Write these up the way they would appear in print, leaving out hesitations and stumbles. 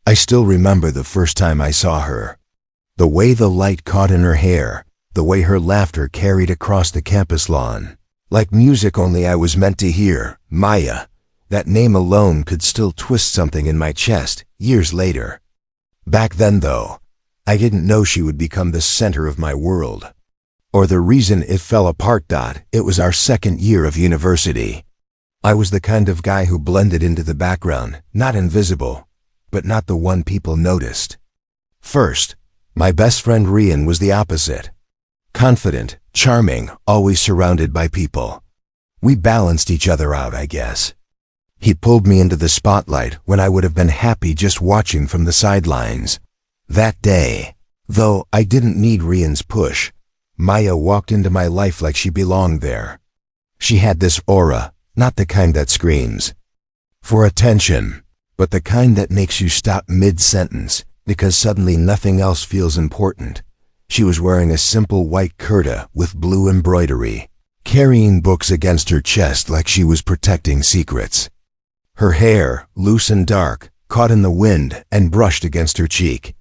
I still remember the first time I saw her. The way the light caught in her hair, the way her laughter carried across the campus lawn. Like music only I was meant to hear. Maya. That name alone could still twist something in my chest, years later. Back then, though, I didn't know she would become the center of my world. Or the reason it fell apart. It was our second year of university. I was the kind of guy who blended into the background, not invisible, but not the one people noticed. First, my best friend Rian was the opposite. Confident, charming, always surrounded by people. We balanced each other out, I guess. He pulled me into the spotlight when I would have been happy just watching from the sidelines. That day, though I didn't need Rian's push, Maya walked into my life like she belonged there. She had this aura, not the kind that screams for attention, but the kind that makes you stop mid-sentence because suddenly nothing else feels important. She was wearing a simple white kurta with blue embroidery, carrying books against her chest like she was protecting secrets. Her hair, loose and dark, caught in the wind and brushed against her cheek.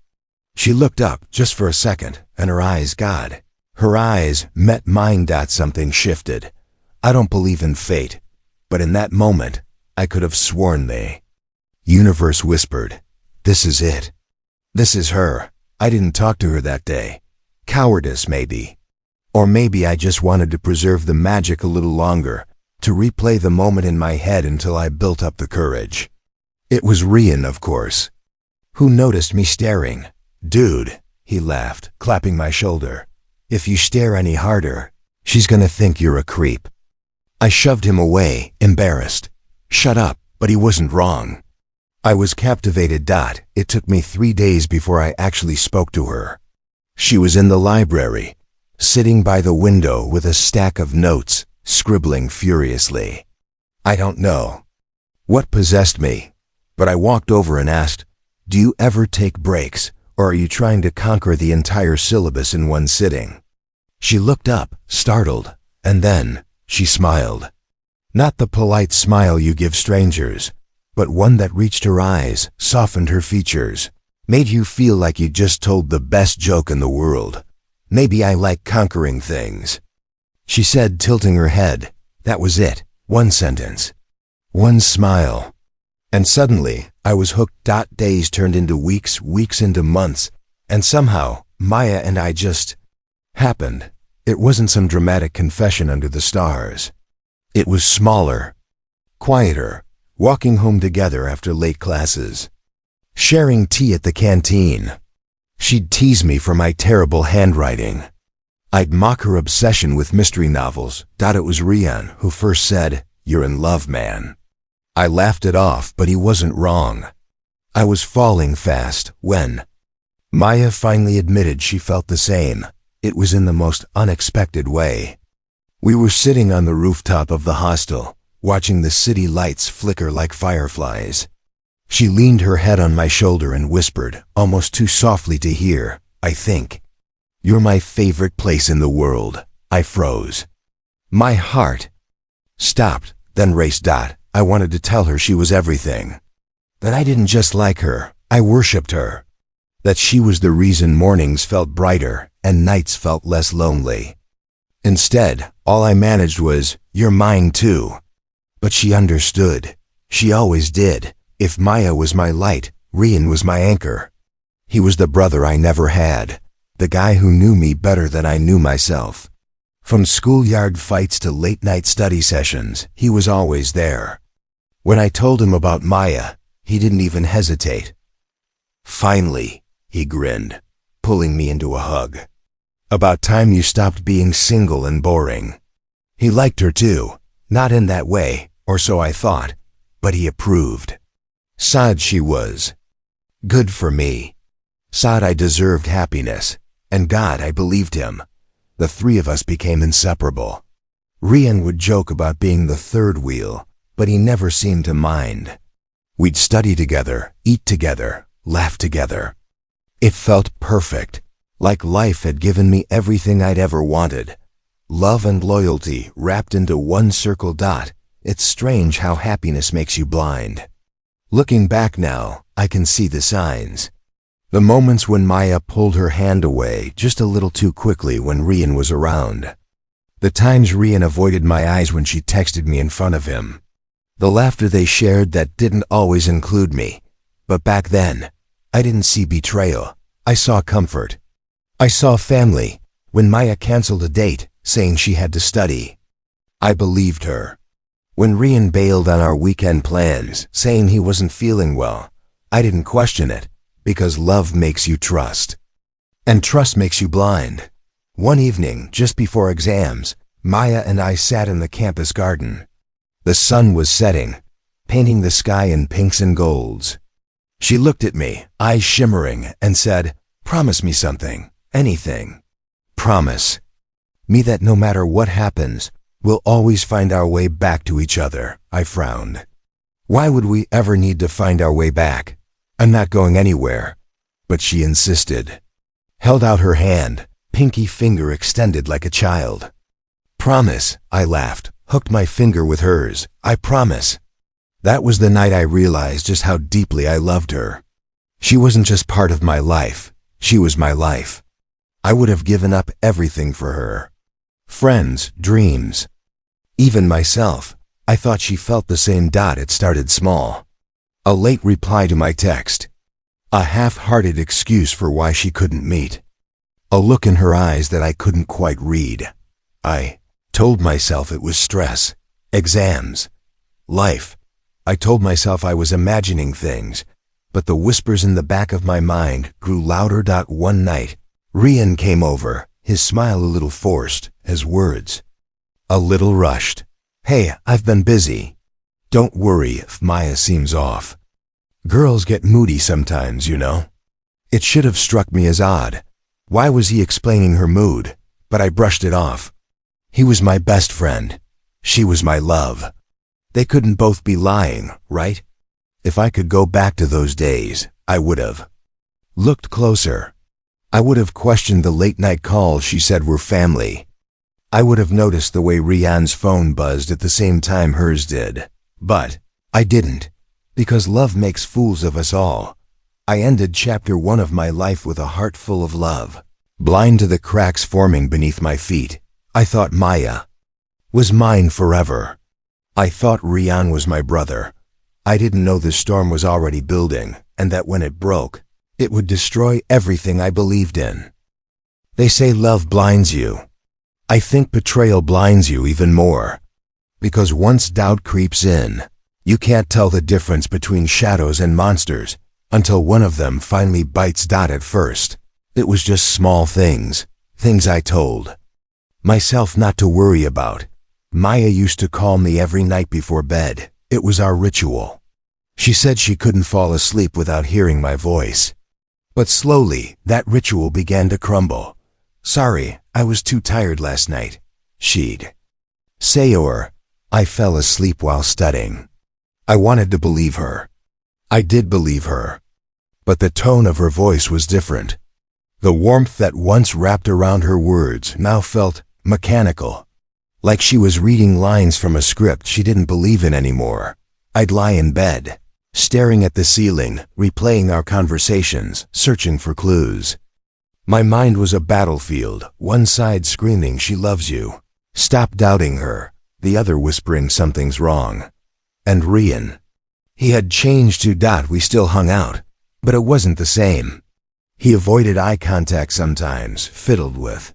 She looked up just for a second, and her eyes met mine. Something shifted. I don't believe in fate, but in that moment, I could have sworn the universe whispered, "This is it. This is her." I didn't talk to her that day. Cowardice, maybe. Or maybe I just wanted to preserve the magic a little longer, to replay the moment in my head until I built up the courage. It was Rian, of course, who noticed me staring. "Dude," he laughed, clapping my shoulder. "If you stare any harder, she's gonna think you're a creep." I shoved him away, embarrassed. Shut up, but he wasn't wrong. I was captivated. It took me 3 days before I actually spoke to her. She was in the library, sitting by the window with a stack of notes, scribbling furiously. I don't know what possessed me, but I walked over and asked, "Do you ever take breaks, or are you trying to conquer the entire syllabus in one sitting?" She looked up, startled, and then she smiled. Not the polite smile you give strangers, but one that reached her eyes, softened her features, made you feel like you just told the best joke in the world. "Maybe I like conquering things," she said, tilting her head. That was it. One sentence. One smile. And suddenly, I was hooked. Days turned into weeks, weeks into months, and somehow, Maya and I just happened. It wasn't some dramatic confession under the stars. It was smaller, quieter, walking home together after late classes, sharing tea at the canteen. She'd tease me for my terrible handwriting. I'd mock her obsession with mystery novels. It was Rian who first said, "You're in love, man." I laughed it off, but he wasn't wrong. I was falling fast when Maya finally admitted she felt the same. It was in the most unexpected way. We were sitting on the rooftop of the hostel, watching the city lights flicker like fireflies. She leaned her head on my shoulder and whispered, almost too softly to hear, "I think you're my favorite place in the world." I froze. My heart stopped, then raced. I wanted to tell her she was everything. That I didn't just like her, I worshipped her. That she was the reason mornings felt brighter and nights felt less lonely. Instead, all I managed was, "You're mine too." But she understood. She always did. If Maya was my light, Rian was my anchor. He was the brother I never had, the guy who knew me better than I knew myself. From schoolyard fights to late-night study sessions, he was always there. When I told him about Maya, he didn't even hesitate. "Finally," he grinned, pulling me into a hug. "About time you stopped being single and boring." He liked her too, not in that way, or so I thought, but he approved. Sad she was. Good for me. Sad I deserved happiness, and God, I believed him. The three of us became inseparable. Rian would joke about being the third wheel, but he never seemed to mind. We'd study together, eat together, laugh together. It felt perfect, like life had given me everything I'd ever wanted. Love and loyalty wrapped into one circle. It's strange how happiness makes you blind. Looking back now, I can see the signs. The moments when Maya pulled her hand away just a little too quickly when Rian was around. The times Rian avoided my eyes when she texted me in front of him. The laughter they shared that didn't always include me. But back then, I didn't see betrayal. I saw comfort. I saw family. When Maya canceled a date, saying she had to study, I believed her. When Rian bailed on our weekend plans, saying he wasn't feeling well, I didn't question it, because love makes you trust. And trust makes you blind. One evening, just before exams, Maya and I sat in the campus garden. The sun was setting, painting the sky in pinks and golds. She looked at me, eyes shimmering, and said, "Promise me something, anything. Promise me that no matter what happens, we'll always find our way back to each other." I frowned. Why would we ever need to find our way back? I'm not going anywhere. But she insisted. Held out her hand, pinky finger extended like a child. "Promise," I laughed, hooked my finger with hers. "I promise." That was the night I realized just how deeply I loved her. She wasn't just part of my life, she was my life. I would have given up everything for her. Friends, dreams, even myself. I thought she felt the same. It started small. A late reply to my text. A half-hearted excuse for why she couldn't meet. A look in her eyes that I couldn't quite read. I told myself it was stress, exams, life. I told myself I was imagining things, but the whispers in the back of my mind grew louder. One night, Rian came over, his smile a little forced, his words a little rushed. "Hey, I've been busy. Don't worry if Maya seems off. Girls get moody sometimes, you know." It should have struck me as odd. Why was he explaining her mood? But I brushed it off. He was my best friend. She was my love. They couldn't both be lying, right? If I could go back to those days, I would have looked closer. I would have questioned the late-night calls she said were family. I would have noticed the way Rian's phone buzzed at the same time hers did. But I didn't, because love makes fools of us all. I ended chapter 1 of my life with a heart full of love, blind to the cracks forming beneath my feet. I thought Maya was mine forever. I thought Rian was my brother. I didn't know the storm was already building, and that when it broke, it would destroy everything I believed in. They say love blinds you. I think betrayal blinds you even more. Because once doubt creeps in, you can't tell the difference between shadows and monsters until one of them finally bites. At first, it was just small things I told myself not to worry about. Maya used to call me every night before bed. It was our ritual. She said she couldn't fall asleep without hearing my voice. But slowly, that ritual began to crumble. "Sorry, I was too tired last night," she'd say, or "I fell asleep while studying." I wanted to believe her. I did believe her. But the tone of her voice was different. The warmth that once wrapped around her words now felt mechanical, like she was reading lines from a script she didn't believe in anymore. I'd lie in bed, staring at the ceiling, replaying our conversations, searching for clues. My mind was a battlefield, one side screaming she loves you, stop doubting her, the other whispering something's wrong. And Rian. He had changed too. We still hung out, but it wasn't the same. He avoided eye contact sometimes, fiddled with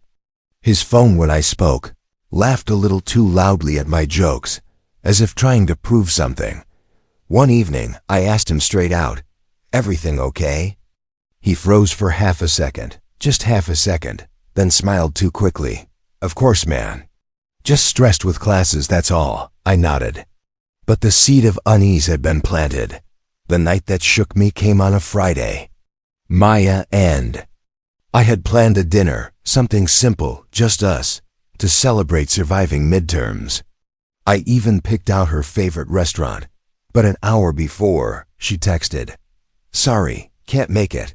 his phone when I spoke, laughed a little too loudly at my jokes, as if trying to prove something. One evening, I asked him straight out, "Everything okay?" He froze for half a second, just half a second, then smiled too quickly. "Of course, man. Just stressed with classes, that's all." I nodded. But the seed of unease had been planted. The night that shook me came on a Friday. Maya and I had planned a dinner, something simple, just us, to celebrate surviving midterms. I even picked out her favorite restaurant. But an hour before, she texted, "Sorry, can't make it.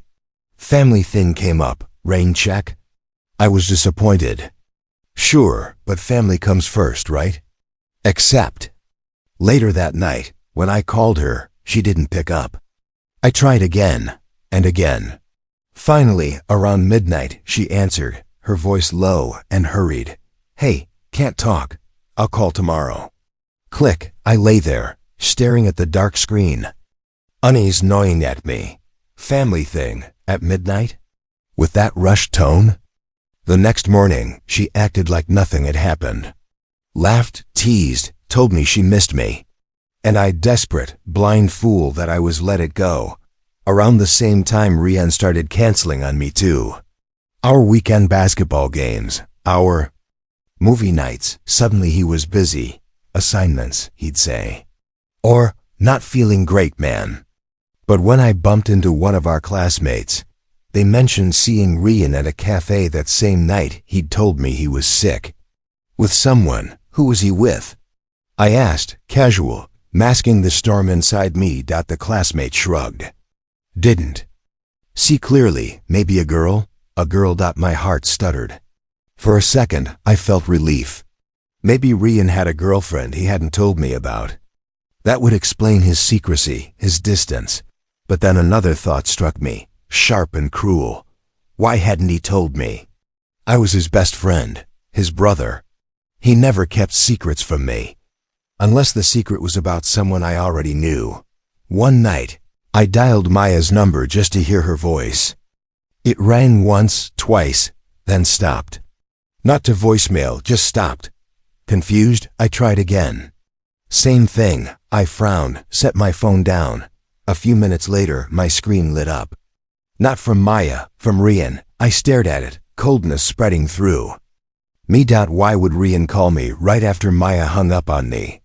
Family thing came up, rain check." I was disappointed. Sure, but family comes first, right? Except, later that night, when I called her, She didn't pick up. I tried again and again. Finally, around midnight, she answered, her voice low and hurried. "Hey, can't talk. I'll call tomorrow." Click, I lay there, staring at the dark screen. Unease gnawing at me. Family thing, at midnight? With that rushed tone? The next morning, she acted like nothing had happened. Laughed, teased, told me she missed me. And I, desperate, blind fool that I was, let it go. Around the same time, Rian started canceling on me too. Our weekend basketball games, our movie nights, suddenly he was busy. Assignments, he'd say. Or, not feeling great, man. But when I bumped into one of our classmates, they mentioned seeing Rian at a cafe that same night. He'd told me he was sick. With someone. Who was he with? I asked, casual, masking the storm inside me. The classmate shrugged. Didn't see clearly. Maybe a girl? A girl. My heart stuttered. For a second, I felt relief. Maybe Rian had a girlfriend he hadn't told me about. That would explain his secrecy, his distance. But then another thought struck me, sharp and cruel. Why hadn't he told me? I was his best friend, his brother. He never kept secrets from me. Unless the secret was about someone I already knew. One night, I dialed Maya's number just to hear her voice. It rang once, twice, then stopped. Not to voicemail, just stopped. Confused, I tried again. Same thing. I frowned, set my phone down. A few minutes later, my screen lit up. Not from Maya, from Rian. I stared at it, coldness spreading through me. Why would Rian call me right after Maya hung up on me?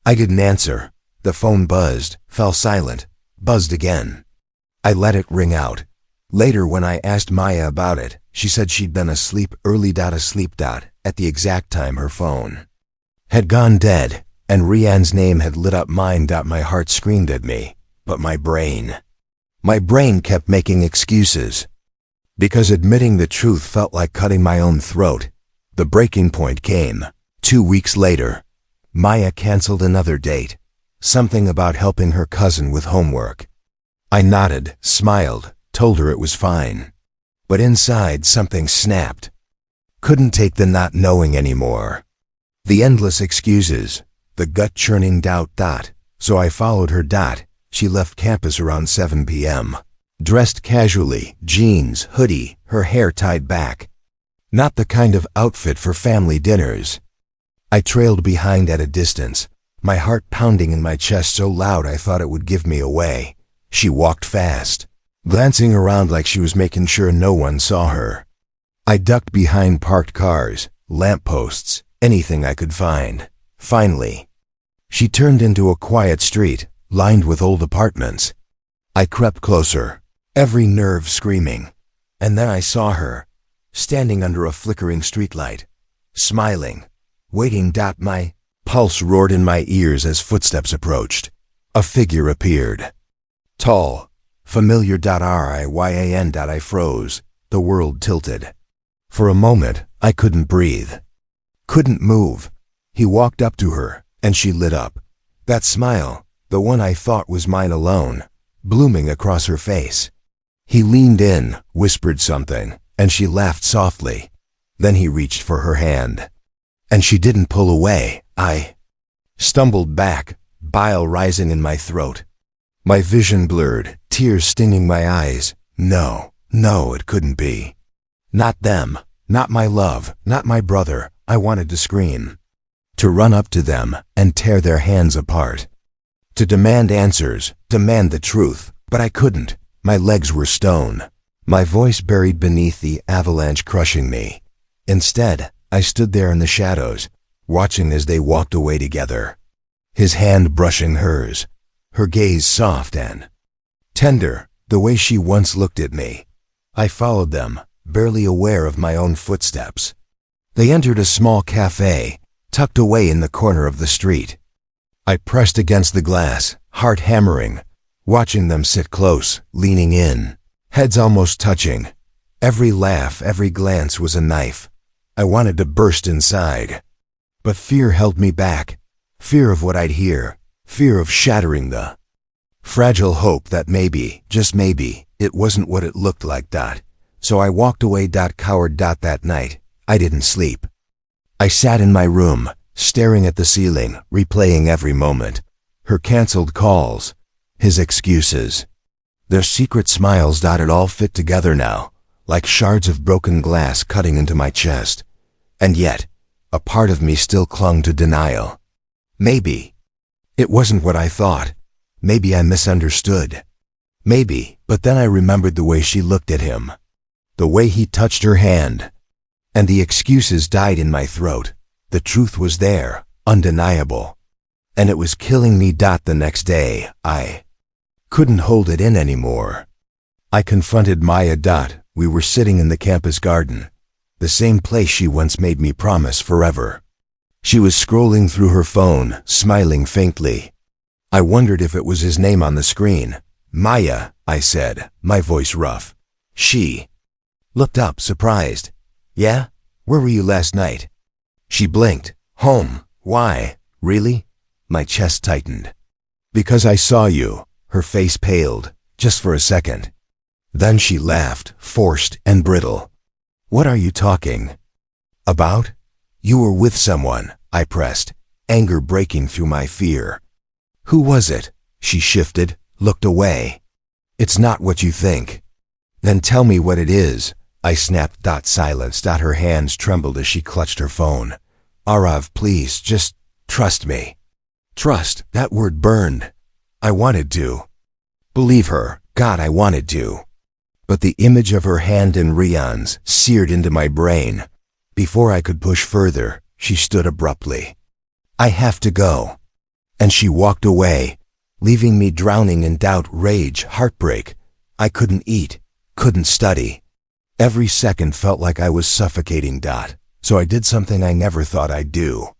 I didn't answer. The phone buzzed, fell silent, buzzed again. I let it ring out. Later, when I asked Maya about it, she said she'd been asleep early. Asleep. At the exact time her phone had gone dead, and Rian's name had lit up mine. My heart screamed at me, but my brain kept making excuses. Because admitting the truth felt like cutting my own throat. The breaking point came. 2 weeks later, Maya canceled another date. Something about helping her cousin with homework. I nodded, smiled, told her it was fine. But inside something snapped. Couldn't take the not knowing anymore. The endless excuses, the gut-churning doubt. So I followed her. She left campus around 7 p.m. Dressed casually, jeans, hoodie, her hair tied back. Not the kind of outfit for family dinners. I trailed behind at a distance, my heart pounding in my chest so loud I thought it would give me away. She walked fast, glancing around like she was making sure no one saw her. I ducked behind parked cars, lampposts, anything I could find. Finally, she turned into a quiet street, lined with old apartments. I crept closer, every nerve screaming. And then I saw her, standing under a flickering streetlight, smiling, waiting. My pulse roared in my ears as footsteps approached. A figure appeared. Tall, familiar. Ryan. I froze, the world tilted. For a moment, I couldn't breathe. Couldn't move. He walked up to her, and she lit up. That smile, the one I thought was mine alone, blooming across her face. He leaned in, whispered something, and she laughed softly. Then he reached for her hand. And she didn't pull away. I stumbled back, bile rising in my throat. My vision blurred, tears stinging my eyes. No, it couldn't be. Not them, not my love, not my brother. I wanted to scream. To run up to them and tear their hands apart. To demand answers, demand the truth, but I couldn't. My legs were stone. My voice buried beneath the avalanche crushing me. Instead, I stood there in the shadows, watching as they walked away together. His hand brushing hers, her gaze soft and tender, the way she once looked at me. I followed them, barely aware of my own footsteps. They entered a small cafe, tucked away in the corner of the street. I pressed against the glass, heart hammering, watching them sit close, leaning in, heads almost touching. Every laugh, every glance was a knife. I wanted to burst inside. But fear held me back. Fear of what I'd hear. Fear of shattering the Fragile hope that maybe, just maybe, it wasn't what it looked like. So I walked away. Coward. That night, I didn't sleep. I sat in my room, staring at the ceiling, replaying every moment. Her canceled calls, his excuses, their secret smiles. It all fit together now, like shards of broken glass cutting into my chest. And yet, a part of me still clung to denial. Maybe it wasn't what I thought. Maybe I misunderstood. Maybe, but then I remembered the way she looked at him, the way he touched her hand, and the excuses died in my throat. The truth was there, undeniable, and it was killing me. The next day, I couldn't hold it in anymore. I confronted Maya. We were sitting in the campus garden, the same place she once made me promise forever. She was scrolling through her phone, smiling faintly. I wondered if it was his name on the screen. Maya, I said, my voice rough. She looked up, surprised. Yeah? Where were you last night? She blinked. Home. Why? Really? My chest tightened. Because I saw you. Her face paled, just for a second. Then she laughed, forced and brittle. What are you talking about? You were with someone, I pressed, anger breaking through my fear. Who was it? She shifted, looked away. It's not what you think. Then tell me what it is, I snapped. Silence. Her hands trembled as she clutched her phone. Arav, please, just trust me. Trust, that word burned. I wanted to believe her. God, I wanted to. But the image of her hand in Rian's seared into my brain. Before I could push further, she stood abruptly. I have to go. And she walked away, leaving me drowning in doubt, rage, heartbreak. I couldn't eat, couldn't study. Every second felt like I was suffocating. So I did something I never thought I'd do.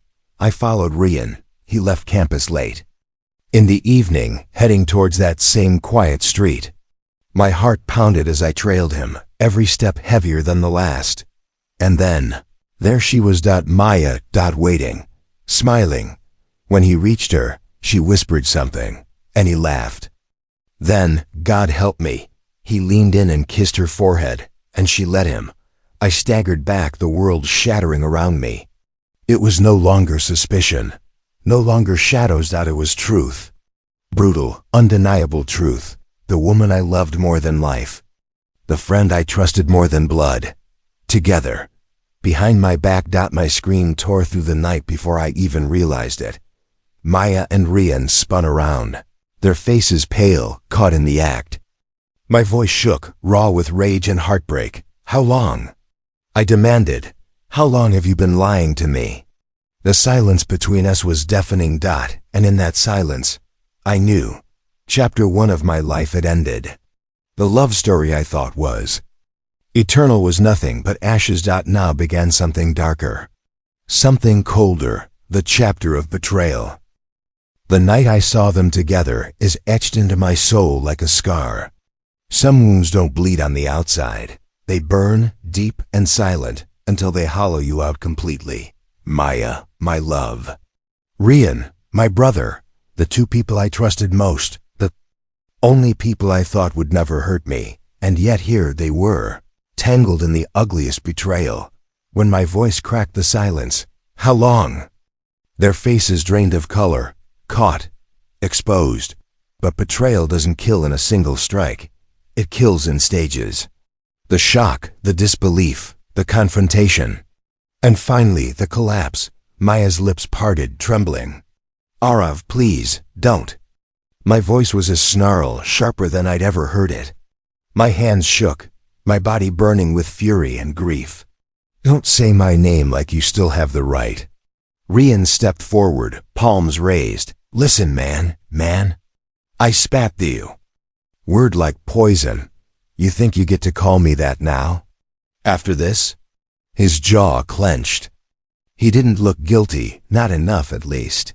I followed Rian. He left campus late. In the evening, heading towards that same quiet street. My heart pounded as I trailed him, every step heavier than the last. And then, there she was. Maya, waiting, smiling. When he reached her, she whispered something, and he laughed. Then, God help me, he leaned in and kissed her forehead, and she let him. I staggered back, the world shattering around me. It was no longer suspicion, no longer shadows. It was truth. Brutal, undeniable truth. The woman I loved more than life. The friend I trusted more than blood. Together. Behind my back. My scream tore through the night before I even realized it. Maya and Rian spun around, their faces pale, caught in the act. My voice shook, raw with rage and heartbreak. How long? I demanded. How long have you been lying to me? The silence between us was deafening. And in that silence, I knew. Chapter 1 of my life had ended. The love story I thought was eternal was nothing but ashes. Now began something darker. Something colder, the chapter of betrayal. The night I saw them together is etched into my soul like a scar. Some wounds don't bleed on the outside. They burn, deep and silent, until they hollow you out completely. Maya, my love. Rian, my brother. The two people I trusted most. The only people I thought would never hurt me. And yet here they were, tangled in the ugliest betrayal. When my voice cracked the silence, how long? Their faces drained of color, caught, exposed. But betrayal doesn't kill in a single strike. It kills in stages. The shock, the disbelief, the confrontation. And finally, the collapse. Maya's lips parted, trembling. Arav, please, don't. My voice was a snarl, sharper than I'd ever heard it. My hands shook, my body burning with fury and grief. Don't say my name like you still have the right. Rian stepped forward, palms raised. Listen, man. I spat to you. Word like poison. You think you get to call me that now? After this? His jaw clenched. He didn't look guilty, not enough at least.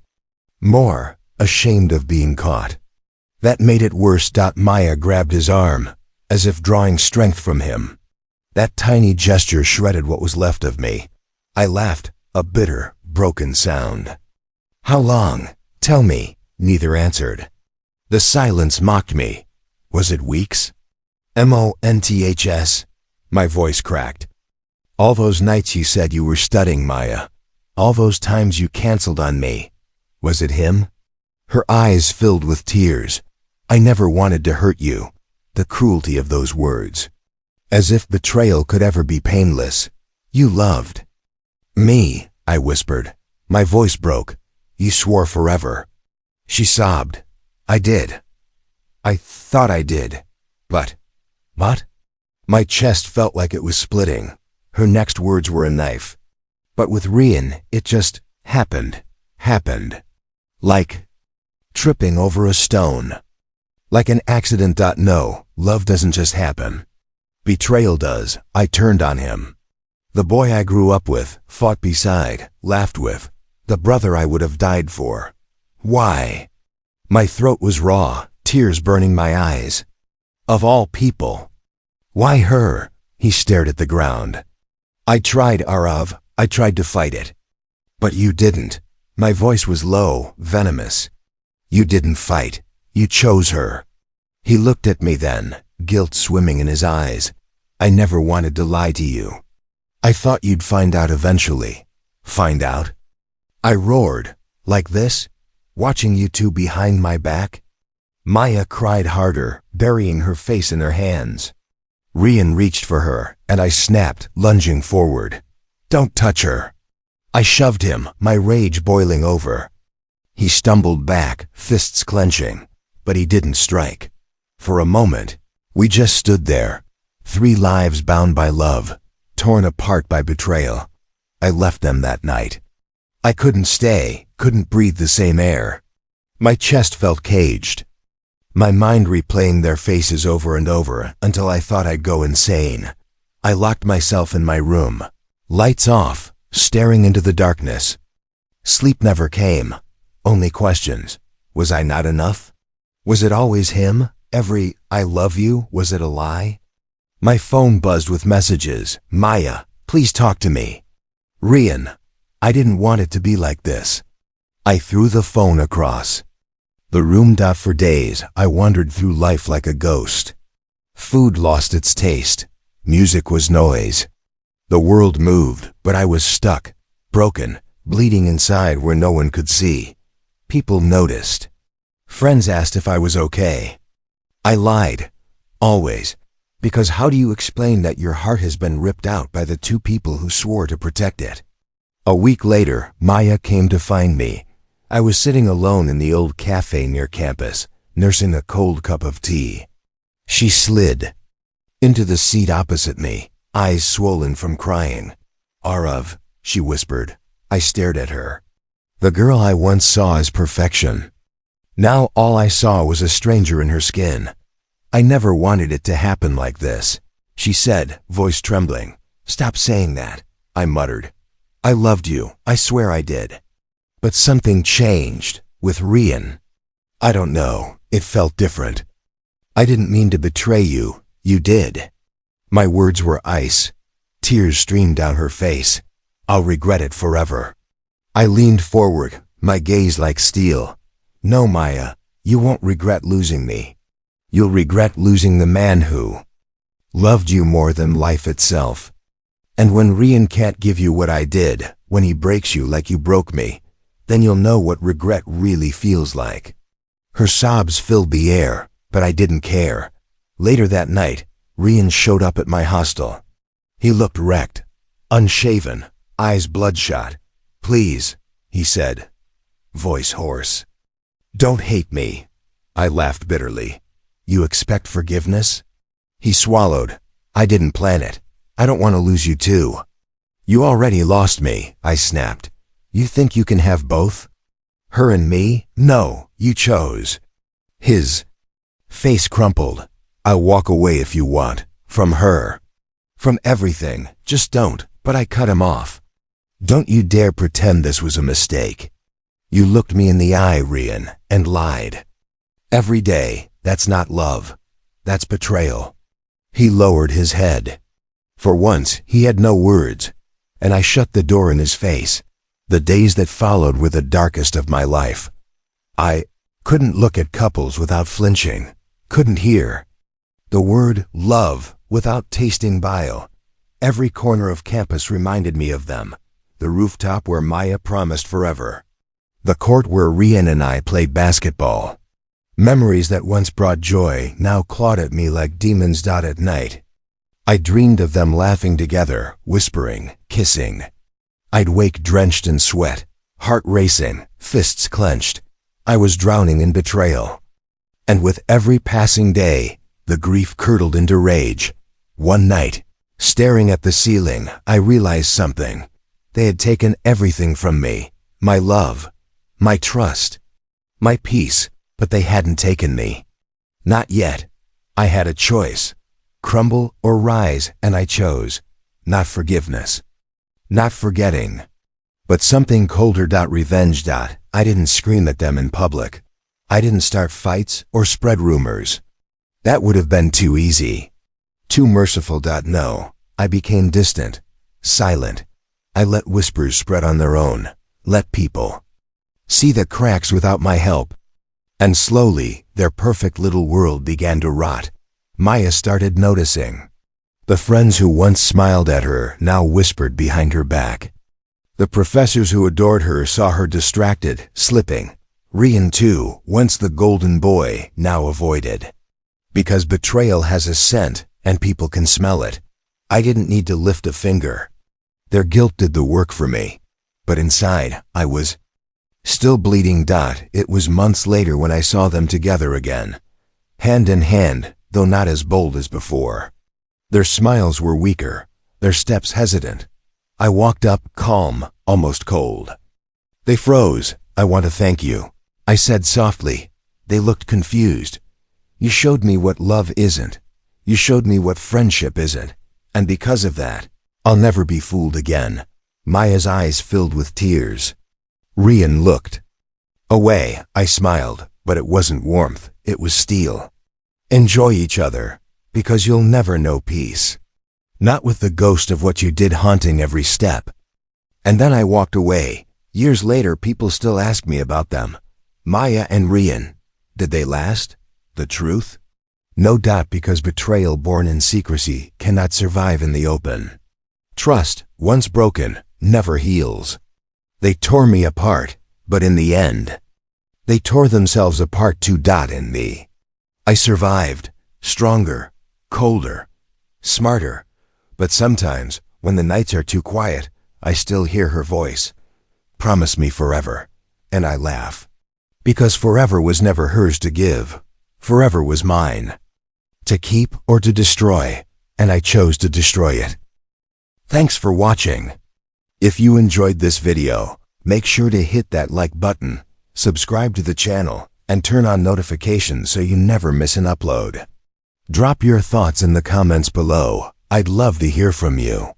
More, ashamed of being caught. That made it worse. Maya grabbed his arm, as if drawing strength from him. That tiny gesture shredded what was left of me. I laughed, a bitter, broken sound. How long? Tell me. Neither answered. The silence mocked me. Was it weeks? months? My voice cracked. All those nights you said you were studying, Maya. All those times you canceled on me. Was it him? Her eyes filled with tears. I never wanted to hurt you. The cruelty of those words. As if betrayal could ever be painless. You loved me, I whispered. My voice broke. You swore forever. She sobbed. I did. I thought I did. But, what? My chest felt like it was splitting. Her next words were a knife. But with Rian, it just happened. Like tripping over a stone. Like an accident. No, love doesn't just happen. Betrayal does. I turned on him. The boy I grew up with, fought beside, laughed with. The brother I would have died for. Why? My throat was raw, tears burning my eyes. Of all people. Why her? He stared at the ground. I tried, Arav. I tried to fight it. But you didn't. My voice was low, venomous. You didn't fight. You chose her. He looked at me then, guilt swimming in his eyes. I never wanted to lie to you. I thought you'd find out eventually. Find out? I roared. Like this? Watching you two behind my back? Maya cried harder, burying her face in her hands. Rian reached for her, and I snapped, lunging forward. Don't touch her. I shoved him, my rage boiling over. He stumbled back, fists clenching, but he didn't strike. For a moment, we just stood there. 3 lives bound by love, torn apart by betrayal. I left them that night. I couldn't stay, couldn't breathe the same air. My chest felt caged. My mind replaying their faces over and over until I thought I'd go insane. I locked myself in my room, lights off, staring into the darkness. Sleep never came, only questions. Was I not enough? Was it always him? Every "I love you," was it a lie? My phone buzzed with messages. Maya, please talk to me. Rian, I didn't want it to be like this. I threw the phone across. The room. For days, I wandered through life like a ghost. Food lost its taste. Music was noise. The world moved, but I was stuck, broken, bleeding inside where no one could see. People noticed. Friends asked if I was okay. I lied. Always. Because how do you explain that your heart has been ripped out by the 2 people who swore to protect it? A week later, Maya came to find me. I was sitting alone in the old cafe near campus, nursing a cold cup of tea. She slid into the seat opposite me, eyes swollen from crying. Arav, she whispered. I stared at her. The girl I once saw as perfection. Now all I saw was a stranger in her skin. I never wanted it to happen like this, she said, voice trembling. Stop saying that, I muttered. I loved you, I swear I did. But something changed, with Rian. I don't know, it felt different. I didn't mean to betray you, you did. My words were ice. Tears streamed down her face. I'll regret it forever. I leaned forward, my gaze like steel. No, Maya, you won't regret losing me. You'll regret losing the man who loved you more than life itself. And when Rian can't give you what I did, when he breaks you like you broke me, then you'll know what regret really feels like. Her sobs filled the air, but I didn't care. Later that night, Rian showed up at my hostel. He looked wrecked, unshaven, eyes bloodshot. Please, he said, voice hoarse. Don't hate me. I laughed bitterly. You expect forgiveness? He swallowed. I didn't plan it. I don't want to lose you too. You already lost me, I snapped. You think you can have both? Her and me? No, you chose. His face crumpled. I'll walk away if you want. From her. From everything. Just don't. But I cut him off. Don't you dare pretend this was a mistake. You looked me in the eye, Rian, and lied. Every day. That's not love. That's betrayal. He lowered his head. For once, he had no words, and I shut the door in his face. The days that followed were the darkest of my life. I Couldn't look at couples without flinching. Couldn't hear the word love without tasting bile. Every corner of campus reminded me of them. The rooftop where Maya promised forever. The court where Rian and I played basketball. Memories that once brought joy now clawed at me like demons. At night, I dreamed of them laughing together, whispering, kissing. I'd wake drenched in sweat, heart racing, fists clenched. I was drowning in betrayal. And with every passing day, the grief curdled into rage. One night, staring at the ceiling, I realized something. They had taken everything from me. My love, my trust, my peace, but they hadn't taken me. Not yet. I had a choice. Crumble or rise, and I chose. Not forgiveness. Not forgetting. But something colder. Revenge. I didn't scream at them in public. I didn't start fights or spread rumors. That would have been too easy. Too merciful. No. I became distant, silent. I let whispers spread on their own. Let people see the cracks without my help. And slowly, their perfect little world began to rot. Maya started noticing. The friends who once smiled at her now whispered behind her back. The professors who adored her saw her distracted, slipping. Rian too, once the golden boy, now avoided. Because betrayal has a scent, and people can smell it. I didn't need to lift a finger. Their guilt did the work for me. But inside, I was still bleeding. It was months later when I saw them together again. Hand in hand, though not as bold as before. Their smiles were weaker, their steps hesitant. I walked up, calm, almost cold. They froze. I want to thank you, I said softly. They looked confused. You showed me what love isn't. You showed me what friendship isn't. And because of that, I'll never be fooled again. Maya's eyes filled with tears. Rian looked away. I smiled, but it wasn't warmth, it was steel. Enjoy each other, because you'll never know peace. Not with the ghost of what you did haunting every step. And then I walked away. Years later, people still ask me about them. Maya and Rian. Did they last? The truth? No. Because betrayal born in secrecy cannot survive in the open. Trust, once broken, never heals. They tore me apart, but in the end, they tore themselves apart too. In me. I survived, stronger, colder, smarter. But sometimes, when the nights are too quiet, I still hear her voice. Promise me forever. And I laugh. Because forever was never hers to give. Forever was mine. To keep or to destroy, and I chose to destroy it. Thanks for watching. If you enjoyed this video, make sure to hit that like button, subscribe to the channel, and turn on notifications so you never miss an upload. Drop your thoughts in the comments below. I'd love to hear from you.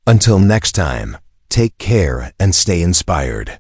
Until next time, take care and stay inspired.